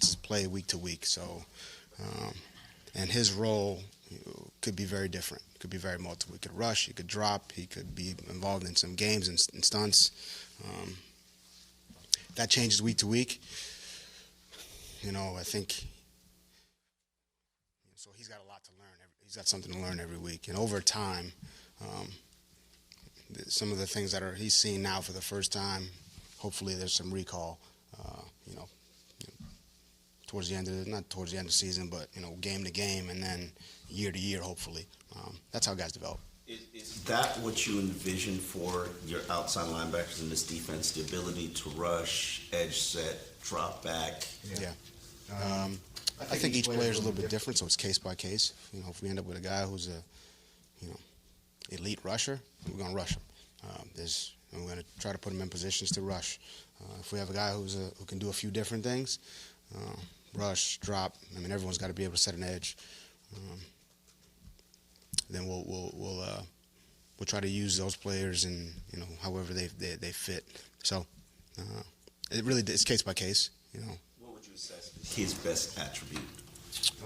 defenses play week to week. So, and his role could be very different. Could be very multiple. He could rush. He could drop. He could be involved in some games and stunts. That changes week to week. I think. So he's got a lot to learn. He's got something to learn every week, and over time, some of the things that he's seeing now for the first time. Hopefully, there's some recall. Towards the end of not towards the end of the season, but game to game, and then year to year. Hopefully, that's how guys develop. Is that what you envision for your outside linebackers in this defense? The ability to rush, edge set, drop back. Yeah. I think each player is a little bit different, so it's case by case. If we end up with a guy who's a, elite rusher, we're gonna rush him. We're gonna try to put him in positions to rush. If we have a guy who can do a few different things. Rush, drop. Everyone's got to be able to set an edge. Then we'll try to use those players and however they fit. So it's case by case. What would you assess his best attribute?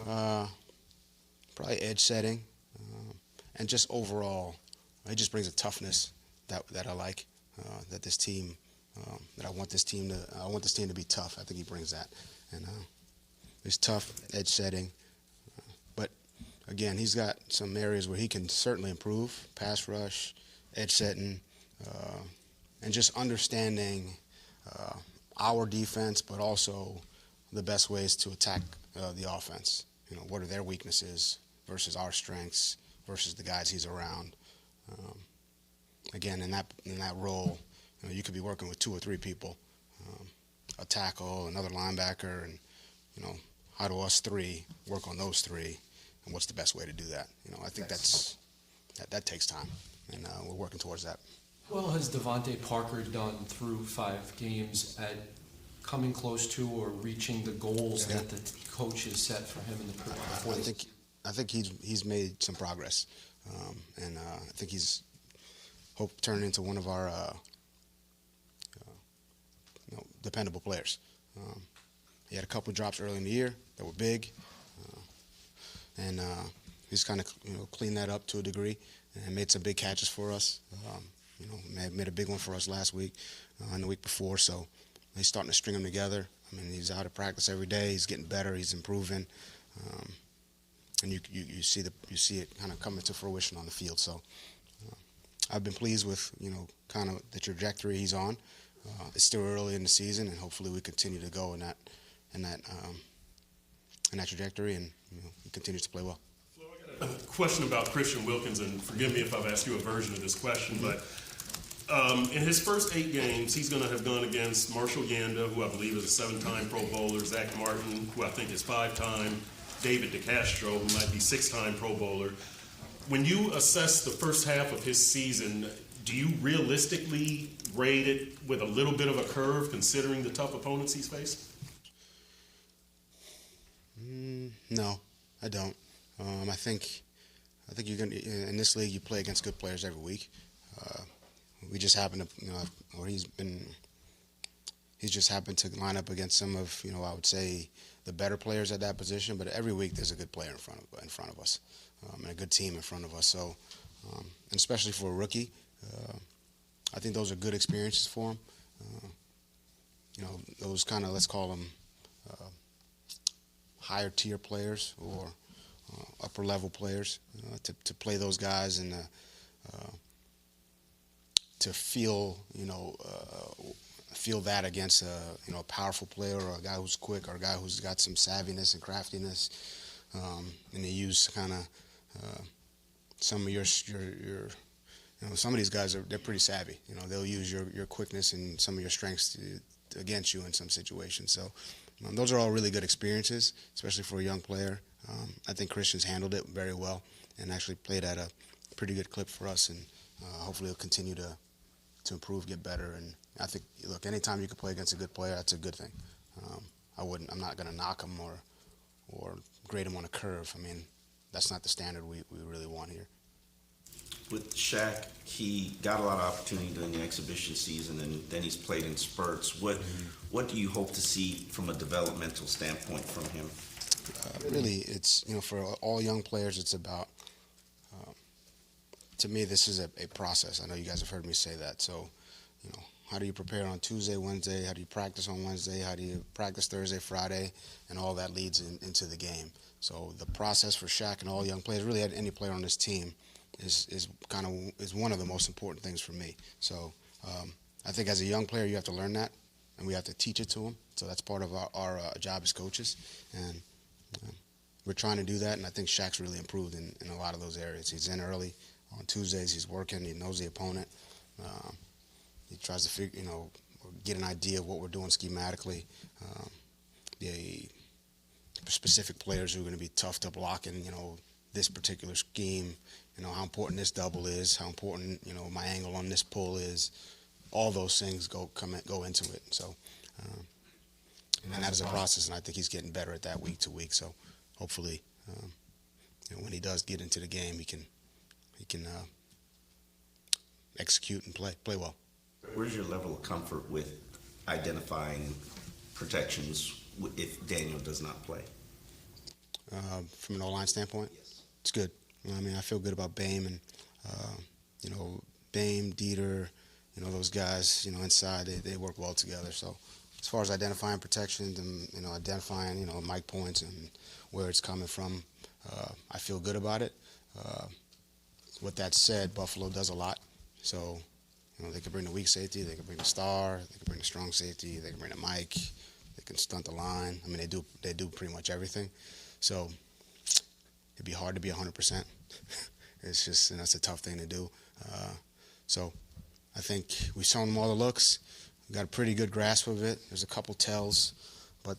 Probably edge setting, and just overall, it just brings a toughness that I like. That this team, that I want this team to be tough. I think he brings that. And he's tough, edge setting. But, again, he's got some areas where he can certainly improve, pass rush, edge setting, and just understanding our defense, but also the best ways to attack the offense. What are their weaknesses versus our strengths versus the guys he's around. Again, in that role, you could be working with 2 or 3 people. A tackle, another linebacker, and how do us 3 work on those 3, and what's the best way to do that? I think that takes time, and we're working towards that. Well, has Devante Parker done through 5 games at coming close to or reaching the goals that the coach has set for him in the I think he's made some progress, and I think he's turned into one of our dependable players. He had a couple of drops early in the year that were big, and he's kind of cleaned that up to a degree and made some big catches for us. Made a big one for us last week and the week before. So he's starting to string them together. He's out of practice every day. He's getting better. He's improving, and you see it kind of coming to fruition on the field. So I've been pleased with kind of the trajectory he's on. It's still early in the season, and hopefully we continue to go in that trajectory, and he continues to play well. Flo, I got a question about Christian Wilkins, and forgive me if I've asked you a version of this question, but in his first 8 games, he's going to have gone against Marshall Yanda, who I believe is a 7-time Pro Bowler, Zach Martin, who I think is 5-time, David DeCastro, who might be 6-time Pro Bowler. When you assess the first half of his season, do you realistically rate it with a little bit of a curve, considering the tough opponents he's faced? No, I don't. I think you're going to, in this league, you play against good players every week. We just happen to, or he's just happened to line up against some of, I would say, the better players at that position. But every week there's a good player in front of us, and a good team in front of us. So, and especially for a rookie, I think those are good experiences for him. Those kind of, let's call them higher tier players or upper level players, to play those guys and to feel that against a powerful player or a guy who's quick or a guy who's got some savviness and craftiness, and they use kind of some of your some of these guys they're pretty savvy. They'll use your quickness and some of your strengths against you in some situations. So those are all really good experiences, especially for a young player. I think Christian's handled it very well and actually played at a pretty good clip for us, and hopefully he'll continue to improve, get better. And I think, look, anytime you can play against a good player, that's a good thing. I'm not going to knock him or grade him on a curve. That's not the standard we really want here. With Shaq, he got a lot of opportunity during the exhibition season, and then he's played in spurts. What What do you hope to see from a developmental standpoint from him? Really, it's, for all young players, it's about, to me, this is a process. I know you guys have heard me say that. So, how do you prepare on Tuesday, Wednesday? How do you practice on Wednesday? How do you practice Thursday, Friday? And all that leads into the game. So the process for Shaq and all young players, really any player on this team, is one of the most important things for me. So I think as a young player, you have to learn that, and we have to teach it to them. So that's part of our job as coaches, and we're trying to do that. And I think Shaq's really improved in a lot of those areas. He's in early on Tuesdays. He's working. He knows the opponent. He tries to get an idea of what we're doing schematically. The specific players who are going to be tough to block in, this particular scheme, how important this double is, how important, my angle on this pull is. All those things go into it. So, and that is a process, and I think he's getting better at that week to week. So, hopefully, when he does get into the game, he can execute and play well. Where's your level of comfort with identifying protections if Daniel does not play? From an O-line standpoint, Yes. It's good. I mean, I feel good about Bame and Bame, Dieter, those guys, inside they work well together. So as far as identifying protections and identifying Mike points and where it's coming from, I feel good about it. With that said, Buffalo does a lot. So they can bring the weak safety, they can bring the star, they can bring the strong safety, they can bring the Mike, they can stunt the line. I mean, they do pretty much everything. So it'd be hard to be 100%. It's just, that's a tough thing to do. So I think we've shown them all the looks. We've got a pretty good grasp of it. There's a couple tells, but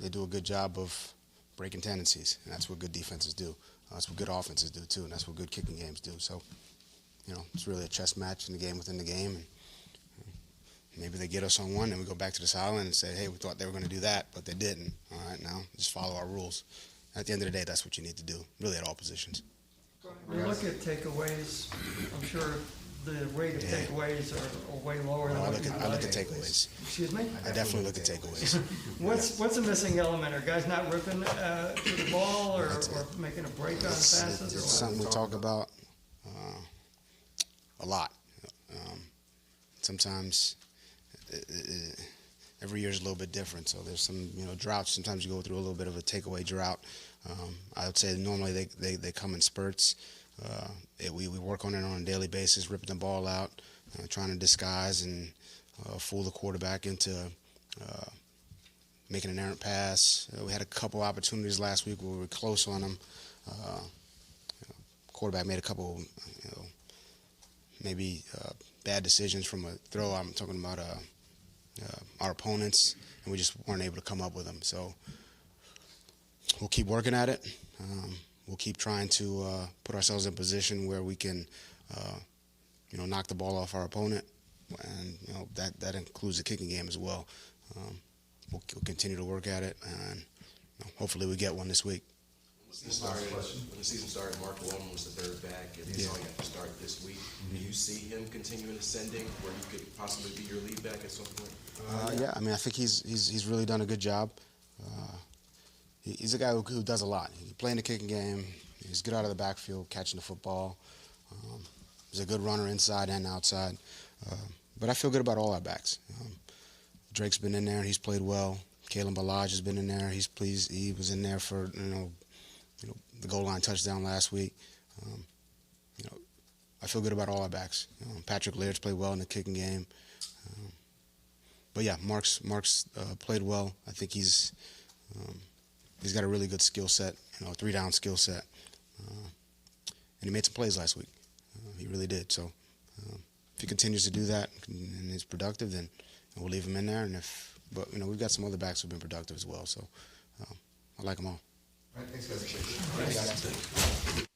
they do a good job of breaking tendencies, and that's what good defenses do. That's what good offenses do too, and that's what good kicking games do. So, it's really a chess match in the game within the game. And maybe they get us on one, and we go back to the sideline and say, hey, we thought they were going to do that, but they didn't. All right, now just follow our rules. At the end of the day, that's what you need to do, really at all positions. We look at takeaways. I'm sure the rate of takeaways are way lower than what you'd I look like. at takeaways. Excuse me? I definitely look at takeaways. What's a missing element? Are guys not ripping to the ball or making a break on passes? It's Or what? something we talk about a lot. Sometimes every year is a little bit different. So there's some droughts. Sometimes you go through a little bit of a takeaway drought. I would say normally they come in spurts. We work on it on a daily basis, ripping the ball out, trying to disguise and fool the quarterback into making an errant pass. We had a couple opportunities last week where we were close on them. Quarterback made a couple, maybe bad decisions from a throw. I'm talking about our opponents, and we just weren't able to come up with them. So we'll keep working at it. We'll keep trying to put ourselves in a position where we can, knock the ball off our opponent, and that includes the kicking game as well. We'll continue to work at it, and hopefully we get one this week. When the season started, Mark Walton was the third back, and he saw you have to start this week. Do you see him continuing ascending, where he could possibly be your lead back at some point? Yeah, I mean, I think he's really done a good job. He's a guy who does a lot. He plays in the kicking game. He's good out of the backfield, catching the football. He's a good runner inside and outside. But I feel good about all our backs. Drake's been in there, and he's played well. Kalen Ballage has been in there. He's pleased. He was in there for the goal line touchdown last week. I feel good about all our backs. Patrick Laird's played well in the kicking game. But yeah, Mark's played well. I think he's got a really good skill set, a 3-down skill set. And he made some plays last week. He really did. So if he continues to do that and is productive, then we'll leave him in there. But we've got some other backs who've been productive as well. So I like them all. All right, thanks, guys.